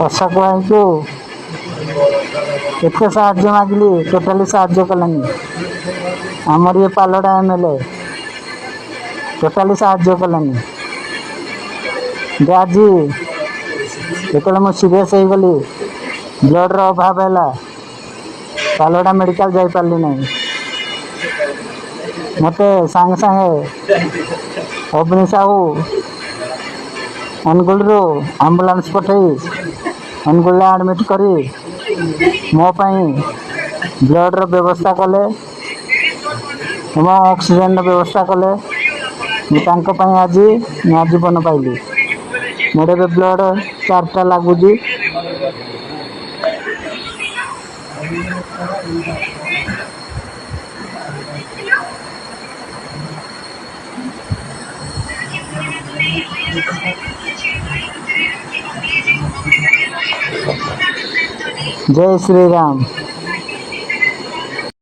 ଅଶୋକ ଭାଇଙ୍କୁ ଏତେ ସାହାଯ୍ୟ ମାଗିଲି, ଟୋଟାଲି ସାହାଯ୍ୟ କଲେନି। ଆମର ଇଏ ପାଲଡ଼ା MLA ଟୋଟାଲି ସାହାଯ୍ୟ କଲେନି। ଯେ ଆଜି ଯେତେବେଳେ ମୁଁ ସିରିୟସ୍ ହେଇଗଲି, ବ୍ଲଡ଼ର ଅଭାବ ହେଲା, ପାଲଡ଼ା ମେଡ଼ିକାଲ ଯାଇପାରିଲି ନାହିଁ। ମୋତେ ସାଙ୍ଗେ ସାଙ୍ଗେ ଅବନୀ ସାହୁ ଅନୁଗୁଳରୁ ଆମ୍ବୁଲାନ୍ସ ପଠାଇ ଅନୁଗୁଳରେ ଆଡ଼ମିଟ୍ କରି ମୋ ପାଇଁ ବ୍ଲଡ଼ର ବ୍ୟବସ୍ଥା କଲେ ଏବଂ ଅକ୍ସିଜେନର ବ୍ୟବସ୍ଥା କଲେ। ମୁଁ ତାଙ୍କ ପାଇଁ ଆଜି ନୂଆ ଜୀବନ ପାଇଲି। ମୋର ଏବେ ବ୍ଲଡ଼ 4ଟା ଲାଗୁଛି। जय श्री राम।